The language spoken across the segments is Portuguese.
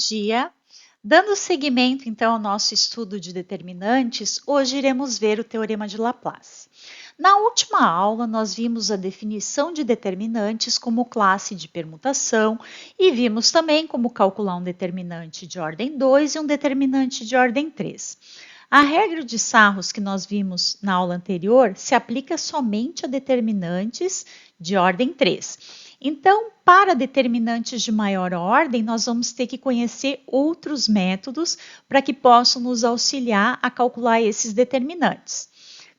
dia! Dando seguimento, então, ao nosso estudo de determinantes, hoje iremos ver o Teorema de Laplace. Na última aula, nós vimos a definição de determinantes como classe de permutação e vimos também como calcular um determinante de ordem 2 e um determinante de ordem 3. A regra de Sarros que nós vimos na aula anterior se aplica somente a determinantes de ordem 3. Então, para determinantes de maior ordem, nós vamos ter que conhecer outros métodos para que possam nos auxiliar a calcular esses determinantes.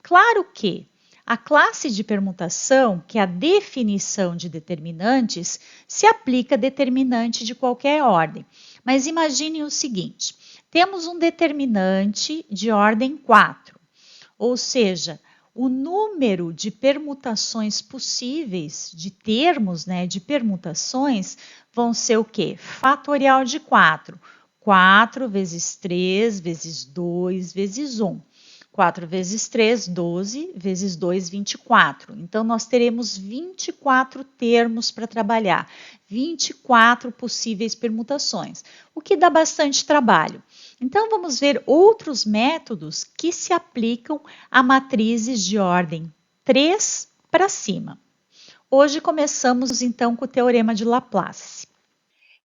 Claro que a classe de permutação, que é a definição de determinantes, se aplica a determinante de qualquer ordem. Mas imagine o seguinte, temos um determinante de ordem 4, ou seja, o número de permutações possíveis, de termos, de permutações, vão ser o quê? Fatorial de 4. 4 vezes 3 vezes 2 vezes 1. 4 vezes 3, 12, vezes 2, 24. Então, nós teremos 24 termos para trabalhar, 24 possíveis permutações, o que dá bastante trabalho. Então, vamos ver outros métodos que se aplicam a matrizes de ordem 3 para cima. Hoje começamos, então, com o Teorema de Laplace.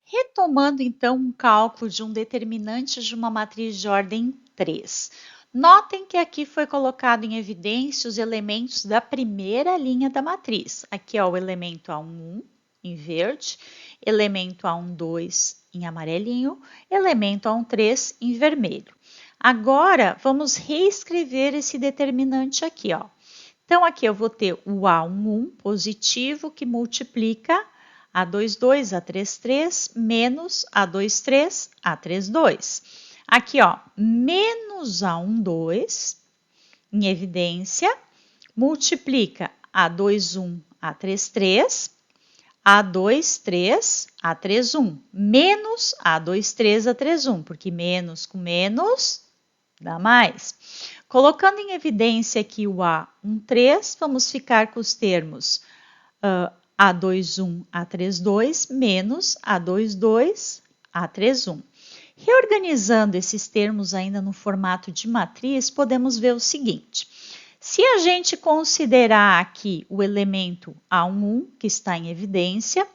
Retomando, então, um cálculo de um determinante de uma matriz de ordem 3. Notem que aqui foi colocado em evidência os elementos da primeira linha da matriz. Aqui é o elemento A11 em verde, elemento A12 em amarelinho, elemento A13 em vermelho. Agora, vamos reescrever esse determinante aqui, ó. Então, aqui eu vou ter o A11 positivo que multiplica A22, A33, menos A23, A32. Aqui, ó, menos A12 em evidência, multiplica A21, A33, A23, A31, menos A23, A31, porque menos com menos dá mais. Colocando em evidência aqui o A13, vamos ficar com os termos A21, A32, menos A22, A31. Reorganizando esses termos ainda no formato de matriz, podemos ver o seguinte. Se a gente considerar aqui o elemento A11, que está em evidência,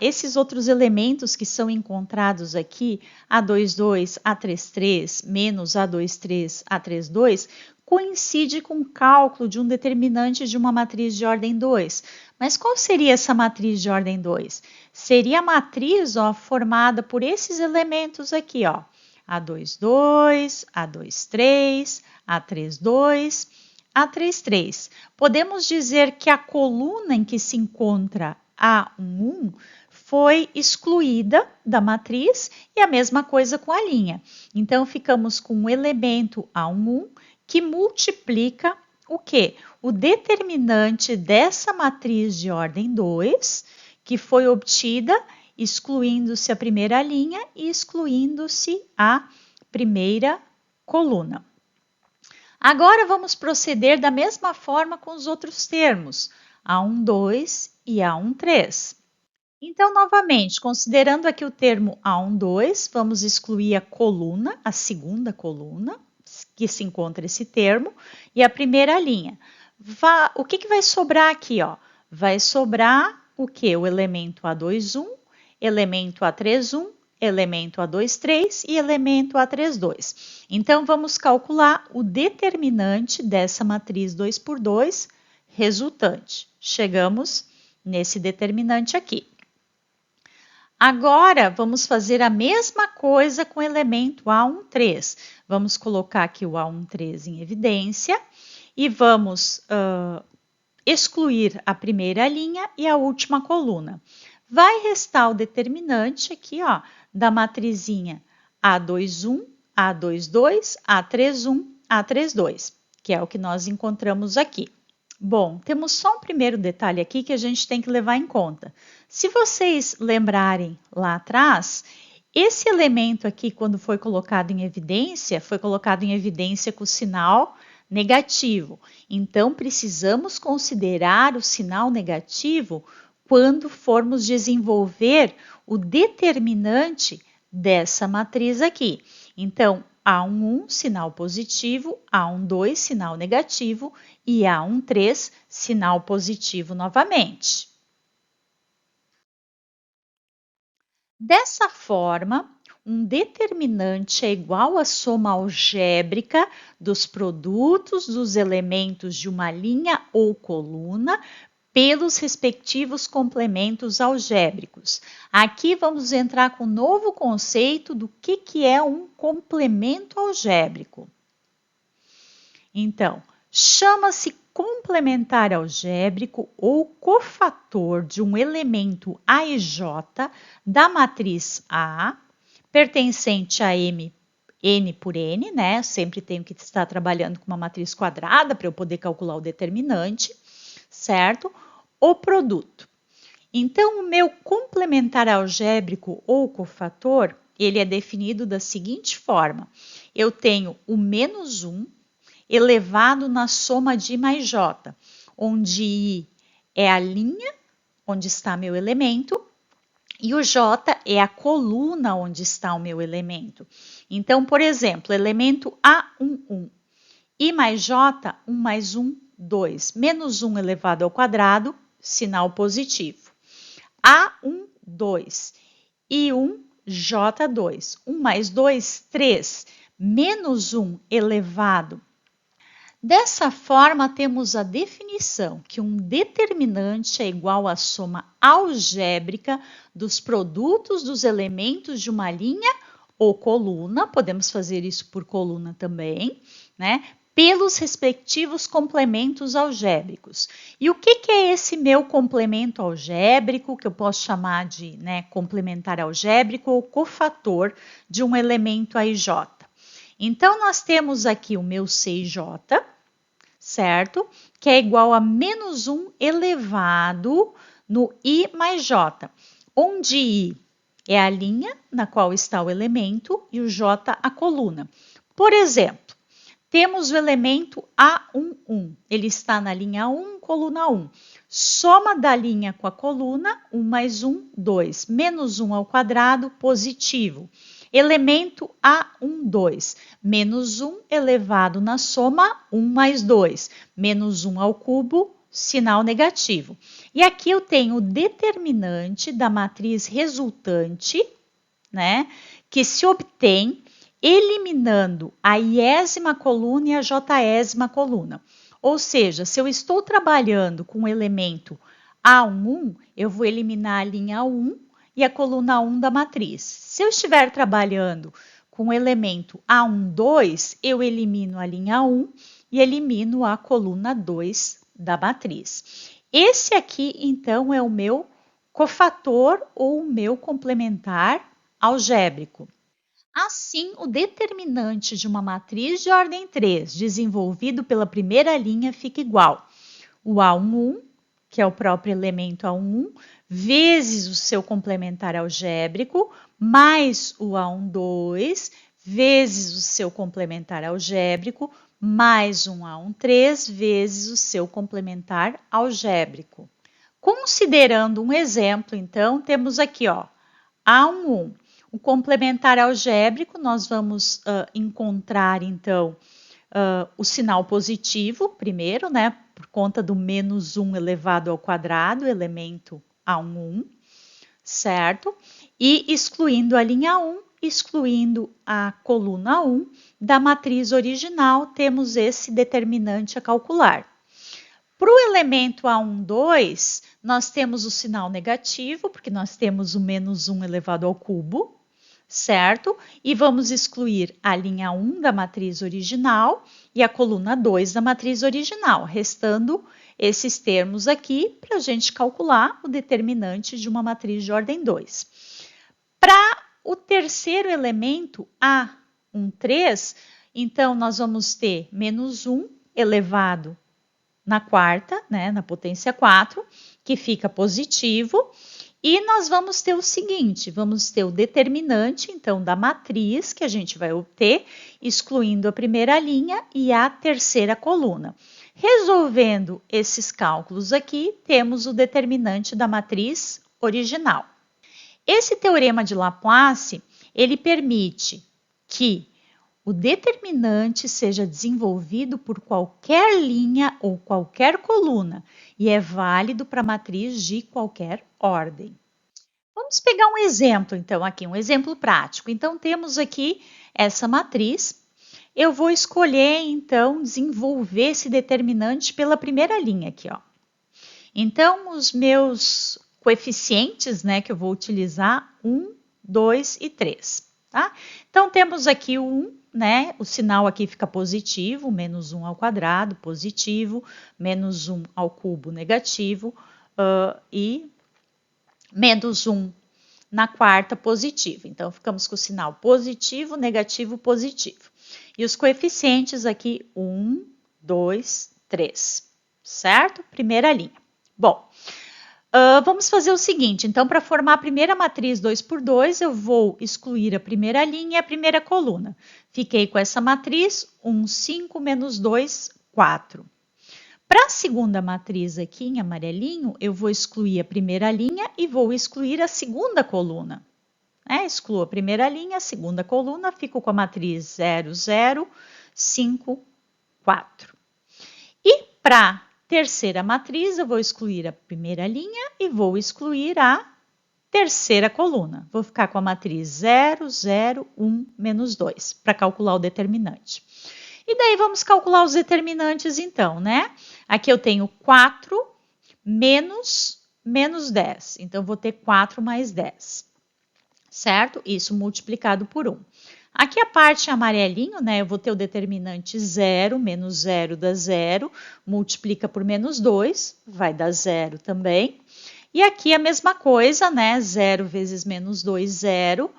esses outros elementos que são encontrados aqui, A22, A33, menos A23, A32, coincide com o cálculo de um determinante de uma matriz de ordem 2. Mas qual seria essa matriz de ordem 2? Seria a matriz formada por esses elementos aqui, ó. A22, A23, A32, A33. Podemos dizer que a coluna em que se encontra A11 foi excluída da matriz e a mesma coisa com a linha. Então, ficamos com o elemento A11 que multiplica o quê? O determinante dessa matriz de ordem 2, que foi obtida excluindo-se a primeira linha e excluindo-se a primeira coluna. Agora vamos proceder da mesma forma com os outros termos, A12 e A13. Então, novamente, considerando aqui o termo A12, vamos excluir a coluna, a segunda coluna, que se encontra esse termo, e a primeira linha. O que vai sobrar aqui? Ó? Vai sobrar o quê? O elemento A21, elemento A31, elemento A23 e elemento A32. Então, vamos calcular o determinante dessa matriz 2 por 2 resultante. Chegamos nesse determinante aqui. Agora, vamos fazer a mesma coisa com o elemento A13. Vamos colocar aqui o A13 em evidência e vamos excluir a primeira linha e a última coluna. Vai restar o determinante aqui, ó, da matrizinha A21, A22, A31, A32, que é o que nós encontramos aqui. Bom, temos só um primeiro detalhe aqui que a gente tem que levar em conta. Se vocês lembrarem lá atrás, esse elemento aqui, quando foi colocado em evidência com o sinal negativo. Então, precisamos considerar o sinal negativo quando formos desenvolver o determinante dessa matriz aqui. Então, A11, sinal positivo, A12, sinal negativo e A13, sinal positivo novamente. Dessa forma, um determinante é igual à soma algébrica dos produtos dos elementos de uma linha ou coluna pelos respectivos complementos algébricos. Aqui vamos entrar com um novo conceito do que é um complemento algébrico. Então, chama-se complementar algébrico ou cofator de um elemento A e J da matriz A, pertencente a M, N por N, né? Sempre tenho que estar trabalhando com uma matriz quadrada para eu poder calcular o determinante, certo? O produto. Então, o meu complementar algébrico ou cofator, ele é definido da seguinte forma. Eu tenho o menos 1 elevado na soma de I mais J, onde I é a linha onde está meu elemento e o J é a coluna onde está o meu elemento. Então, por exemplo, elemento A11, I mais J, 1 mais 1, 2, menos 1 elevado ao quadrado, sinal positivo. A1, 2, I1, J2, 1 mais 2, 3, menos 1 elevado. Dessa forma, temos a definição que um determinante é igual à soma algébrica dos produtos dos elementos de uma linha ou coluna, podemos fazer isso por coluna também, né? Pelos respectivos complementos algébricos. E o que é esse meu complemento algébrico, que eu posso chamar de complementar algébrico ou cofator de um elemento AIJ? Então, nós temos aqui o meu CJ, certo? Que é igual a menos 1 elevado no I mais J, onde I é a linha na qual está o elemento e o J a coluna. Por exemplo, temos o elemento A11, ele está na linha 1, coluna 1. Soma da linha com a coluna, 1 mais 1, 2. Menos 1 ao quadrado, positivo. Elemento A12, menos 1 elevado na soma, 1 mais 2. Menos 1 ao cubo, sinal negativo. E aqui eu tenho o determinante da matriz resultante, né, que se obtém eliminando a iésima coluna e a jésima coluna. Ou seja, se eu estou trabalhando com o elemento A11, eu vou eliminar a linha 1 e a coluna 1 da matriz. Se eu estiver trabalhando com o elemento A12, eu elimino a linha 1 e elimino a coluna 2 da matriz. Esse aqui, então, é o meu cofator ou o meu complementar algébrico. Assim, o determinante de uma matriz de ordem 3, desenvolvido pela primeira linha, fica igual. O A11, que é o próprio elemento A11, vezes o seu complementar algébrico, mais o A12, vezes o seu complementar algébrico, mais um A13, vezes o seu complementar algébrico. Considerando um exemplo, então, temos aqui, ó, A11. O complementar algébrico, nós vamos encontrar, então, o sinal positivo, primeiro, né, por conta do menos 1 elevado ao quadrado, elemento A11, certo? E excluindo a linha 1, excluindo a coluna 1, da matriz original, temos esse determinante a calcular. Para o elemento A12, nós temos o sinal negativo, porque nós temos o menos 1 elevado ao cubo, certo? E vamos excluir a linha 1 da matriz original e a coluna 2 da matriz original, restando esses termos aqui para a gente calcular o determinante de uma matriz de ordem 2. Para o terceiro elemento, A13, então nós vamos ter menos 1 elevado na quarta, né, na potência 4, que fica positivo. E nós vamos ter o seguinte, vamos ter o determinante, então, da matriz que a gente vai obter, excluindo a primeira linha e a terceira coluna. Resolvendo esses cálculos aqui, temos o determinante da matriz original. Esse teorema de Laplace, ele permite que o determinante seja desenvolvido por qualquer linha ou qualquer coluna e é válido para matriz de qualquer ordem. Vamos pegar um exemplo, então, aqui, um exemplo prático. Então, temos aqui essa matriz. Eu vou escolher, então, desenvolver esse determinante pela primeira linha aqui, ó. Então, os meus coeficientes, né, que eu vou utilizar, 1, 2 e 3, tá? Então, temos aqui o 1, né, o sinal aqui fica positivo, menos 1 ao quadrado, positivo, menos 1 ao cubo, negativo, e menos 1 na quarta, positivo. Então, ficamos com o sinal positivo, negativo, positivo. E os coeficientes aqui, 1, 2, 3, certo? Primeira linha. Bom, vamos fazer o seguinte, então, para formar a primeira matriz 2 por 2, eu vou excluir a primeira linha e a primeira coluna. Fiquei com essa matriz, 1, 5, menos 2, 4. Para a segunda matriz aqui em amarelinho, eu vou excluir a primeira linha e vou excluir a segunda coluna. Excluo a primeira linha, a segunda coluna, fico com a matriz 0, 0, 5, 4. E para terceira matriz, eu vou excluir a primeira linha e vou excluir a terceira coluna. Vou ficar com a matriz 0, 0, 1, menos 2, para calcular o determinante. E daí vamos calcular os determinantes então, né? Aqui eu tenho 4 menos 10. Então, vou ter 4 mais 10, certo? Isso multiplicado por 1. Aqui a parte amarelinho, né? Eu vou ter o determinante 0, menos 0 dá 0, multiplica por menos 2, vai dar 0 também. E aqui a mesma coisa, né? 0 vezes menos 2, 0.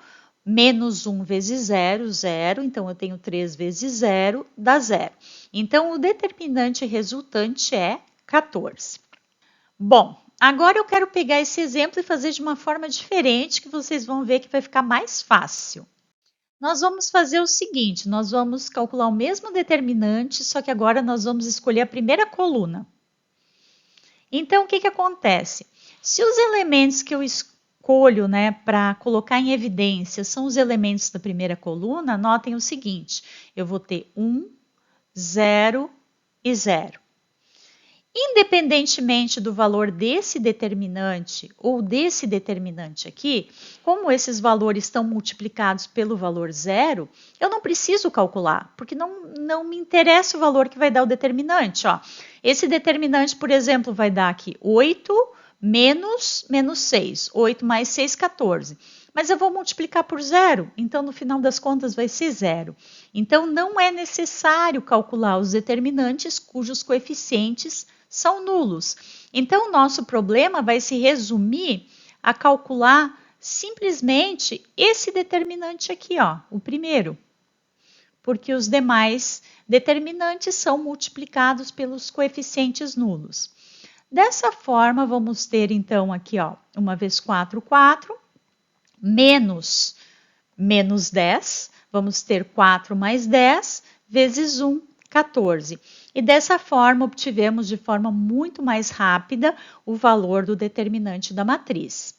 Menos 1 vezes 0, 0. Então, eu tenho 3 vezes 0, dá 0. Então, o determinante resultante é 14. Bom, agora eu quero pegar esse exemplo e fazer de uma forma diferente, que vocês vão ver que vai ficar mais fácil. Nós vamos fazer o seguinte, nós vamos calcular o mesmo determinante, só que agora nós vamos escolher a primeira coluna. Então, o que acontece? Se os elementos que eu escolho, né, para colocar em evidência são os elementos da primeira coluna, notem o seguinte, eu vou ter 1, 0 e 0. Independentemente do valor desse determinante ou desse determinante aqui, como esses valores estão multiplicados pelo valor 0, eu não preciso calcular, porque não me interessa o valor que vai dar o determinante. Ó. Esse determinante, por exemplo, vai dar aqui 8 menos 6. 8 mais 6, 14. Mas eu vou multiplicar por 0, então no final das contas vai ser 0. Então não é necessário calcular os determinantes cujos coeficientes são nulos. Então o nosso problema vai se resumir a calcular simplesmente esse determinante aqui, ó, o primeiro. Porque os demais determinantes são multiplicados pelos coeficientes nulos. Dessa forma, vamos ter então aqui, ó, 1 vezes 4, 4, menos 10, vamos ter 4 mais 10, vezes 1, 14. E dessa forma, obtivemos de forma muito mais rápida o valor do determinante da matriz.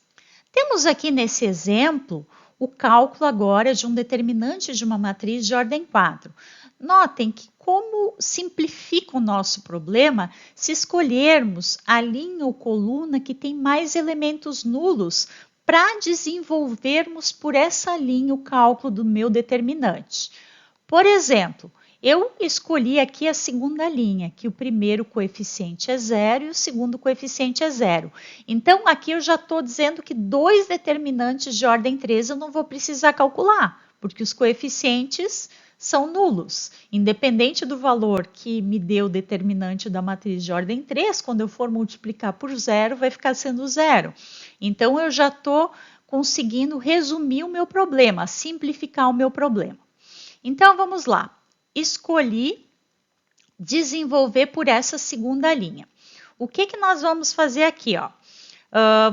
Temos aqui nesse exemplo o cálculo agora de um determinante de uma matriz de ordem 4. Notem que como simplifica o nosso problema se escolhermos a linha ou coluna que tem mais elementos nulos para desenvolvermos por essa linha o cálculo do meu determinante. Por exemplo, eu escolhi aqui a segunda linha, que o primeiro coeficiente é 0 e o segundo coeficiente é 0. Então, aqui eu já estou dizendo que dois determinantes de ordem 3 eu não vou precisar calcular, porque os coeficientes são nulos. Independente do valor que me deu o determinante da matriz de ordem 3, quando eu for multiplicar por 0, vai ficar sendo 0. Então, eu já estou conseguindo resumir o meu problema, simplificar o meu problema. Então, vamos lá. Escolhi desenvolver por essa segunda linha. O que nós vamos fazer aqui? Ó?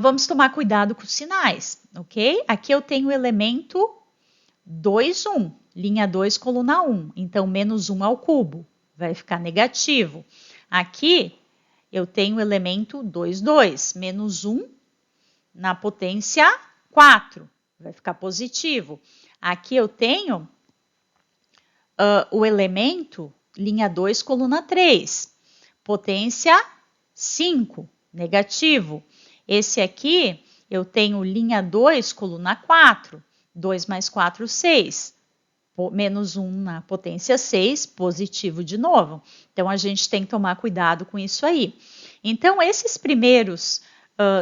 Vamos tomar cuidado com os sinais, ok? Aqui eu tenho o elemento 2, 1, linha 2, coluna 1. Então, menos 1 ao cubo vai ficar negativo. Aqui eu tenho o elemento 2, 2, menos 1 na potência 4, vai ficar positivo. Aqui eu tenho o elemento linha 2, coluna 3, potência 5, negativo. Esse aqui eu tenho linha 2, coluna 4, 2 mais 4, 6. Menos 1 na potência 6, positivo de novo. Então, a gente tem que tomar cuidado com isso aí. Então, esses primeiros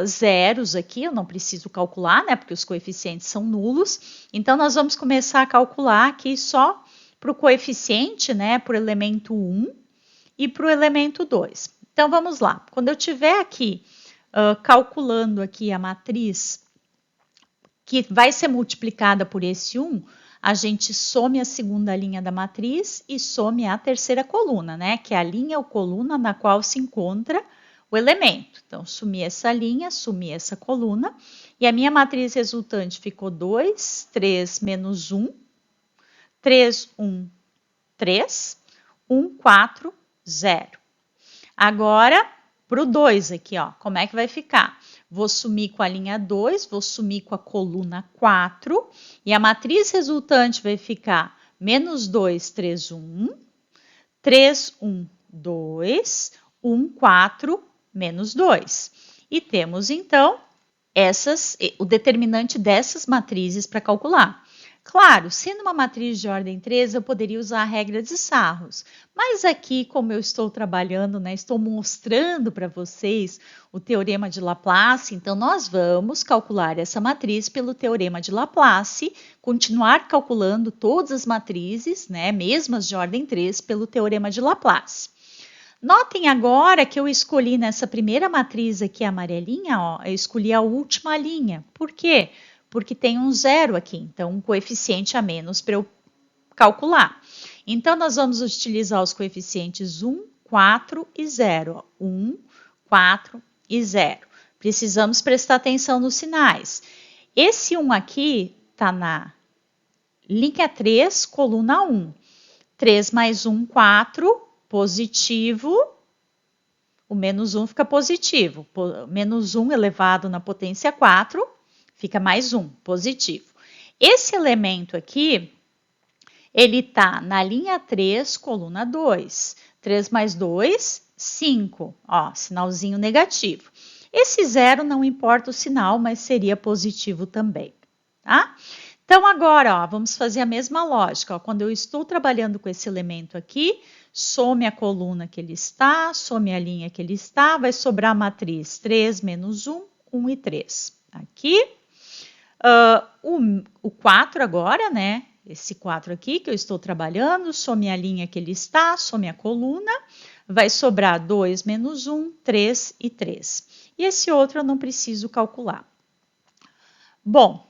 zeros aqui, eu não preciso calcular, né? Porque os coeficientes são nulos. Então, nós vamos começar a calcular aqui só para o coeficiente, né? Para o elemento 1 e para o elemento 2. Então, vamos lá. Quando eu estiver aqui calculando aqui a matriz que vai ser multiplicada por esse 1, a gente some a segunda linha da matriz e some a terceira coluna, né? Que é a linha ou coluna na qual se encontra o elemento. Então, sumi essa linha, sumi essa coluna, e a minha matriz resultante ficou 2, 3 menos 1, 3, 1, 3, 1, 4, 0. Agora, para o 2 aqui, ó, como é que vai ficar? Vou sumir com a linha 2, vou sumir com a coluna 4, e a matriz resultante vai ficar menos 2, 3, 1, 3, 1, 2, 1, 4, menos 2. E temos, então, o determinante dessas matrizes para calcular. Claro, sendo uma matriz de ordem 3, eu poderia usar a regra de Sarros, mas aqui, como eu estou trabalhando, né, estou mostrando para vocês o teorema de Laplace, então nós vamos calcular essa matriz pelo teorema de Laplace, continuar calculando todas as matrizes, né, mesmo as de ordem 3, pelo teorema de Laplace. Notem agora que eu escolhi nessa primeira matriz aqui amarelinha, ó, eu escolhi a última linha. Por quê? Porque tem um zero aqui, então um coeficiente a menos para eu calcular. Então, nós vamos utilizar os coeficientes 1, 4 e 0. 1, 4 e 0. Precisamos prestar atenção nos sinais. Esse 1 aqui está na linha 3, coluna 1. 3 mais 1, 4, positivo. O menos 1 fica positivo. Menos 1 elevado na potência 4 fica mais 1, positivo. Esse elemento aqui, ele está na linha 3, coluna 2. 3 mais 2, 5. Ó, sinalzinho negativo. Esse zero não importa o sinal, mas seria positivo também, tá? Então, agora, ó, vamos fazer a mesma lógica. Ó, quando eu estou trabalhando com esse elemento aqui, some a coluna que ele está, some a linha que ele está, vai sobrar a matriz 3 menos 1, 1 e 3. Aqui. O 4 agora, né? Esse 4 aqui que eu estou trabalhando, some a linha que ele está, some a coluna, vai sobrar 2 menos 1, 3 e 3. E esse outro eu não preciso calcular. Bom,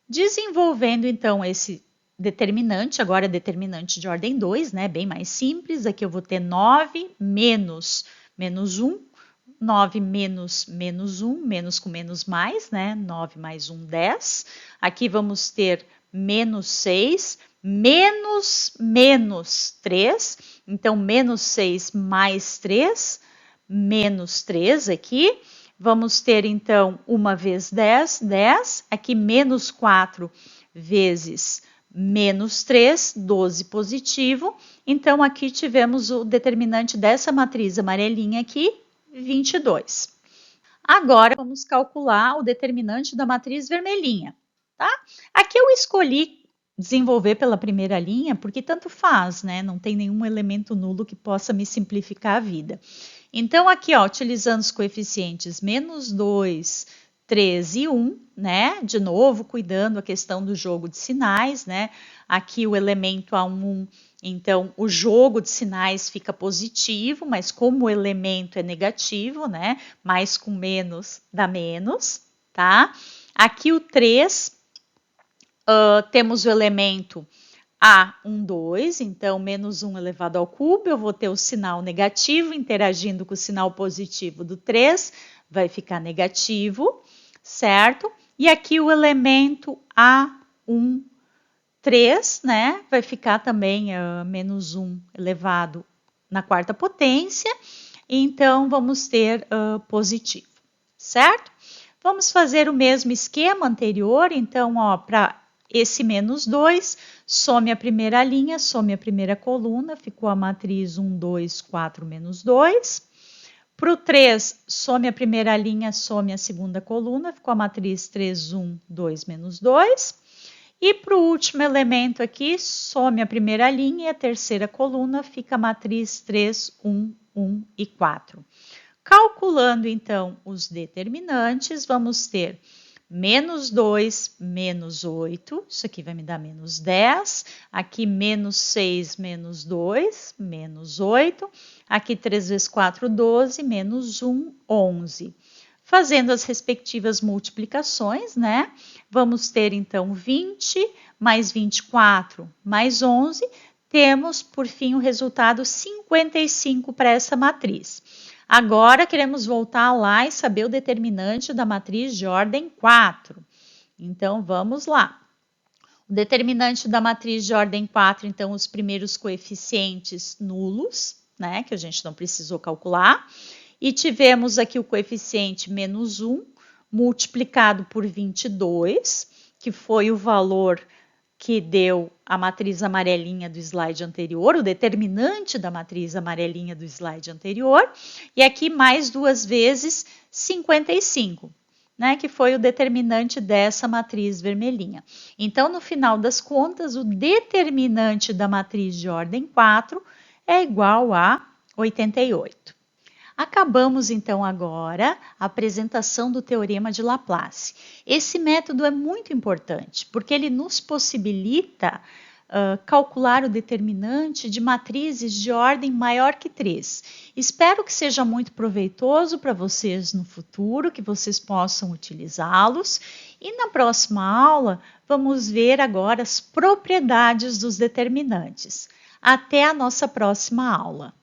desenvolvendo então esse determinante, agora é determinante de ordem 2, né? Bem mais simples, aqui eu vou ter 9 menos 1, 9 menos 1, menos com menos mais, né? 9 mais 1, 10. Aqui vamos ter menos 6, menos 3. Então, menos 6 mais 3, menos 3 aqui. Vamos ter, então, 1 vezes 10, 10. Aqui, menos 4 vezes menos 3, 12 positivo. Então, aqui tivemos o determinante dessa matriz amarelinha aqui, 22. Agora, vamos calcular o determinante da matriz vermelhinha, tá? Aqui eu escolhi desenvolver pela primeira linha, porque tanto faz, né? Não tem nenhum elemento nulo que possa me simplificar a vida. Então, aqui, ó, utilizando os coeficientes menos 2, 3 e 1, né? De novo, cuidando a questão do jogo de sinais, né? Aqui o elemento A1, então o jogo de sinais fica positivo, mas como o elemento é negativo, né? Mais com menos dá menos, tá? Aqui o 3, temos o elemento A1, 2, então menos 1 elevado ao cubo, eu vou ter o sinal negativo interagindo com o sinal positivo do 3, vai ficar negativo, certo? E aqui o elemento A1, 3, né? Vai ficar também menos 1 elevado na quarta potência. então vamos ter positivo, certo? Vamos fazer o mesmo esquema anterior, então, para esse menos 2, some a primeira linha, some a primeira coluna, ficou a matriz 1, 2, 4, menos 2. Para o 3, some a primeira linha, some a segunda coluna, ficou a matriz 3, 1, 2, menos 2. E para o último elemento aqui, some a primeira linha e a terceira coluna, fica a matriz 3, 1, 1 e 4. Calculando, então, os determinantes, vamos ter menos 2, menos 8, isso aqui vai me dar menos 10, aqui menos 6, menos 2, menos 8, aqui 3 vezes 4, 12, menos 1, 11. Fazendo as respectivas multiplicações, né? Vamos ter, então, 20 mais 24 mais 11, temos, por fim, o resultado 55 para essa matriz. Agora, queremos voltar lá e saber o determinante da matriz de ordem 4. Então, vamos lá. O determinante da matriz de ordem 4, então, os primeiros coeficientes nulos, né, que a gente não precisou calcular. E tivemos aqui o coeficiente menos 1 multiplicado por 22, que foi o valor que deu a matriz amarelinha do slide anterior, o determinante da matriz amarelinha do slide anterior, e aqui mais duas vezes 55, né, que foi o determinante dessa matriz vermelhinha. Então, no final das contas, o determinante da matriz de ordem 4 é igual a 88. Acabamos então agora a apresentação do teorema de Laplace. Esse método é muito importante porque ele nos possibilita calcular o determinante de matrizes de ordem maior que 3. Espero que seja muito proveitoso para vocês no futuro, que vocês possam utilizá-los. E na próxima aula vamos ver agora as propriedades dos determinantes. Até a nossa próxima aula.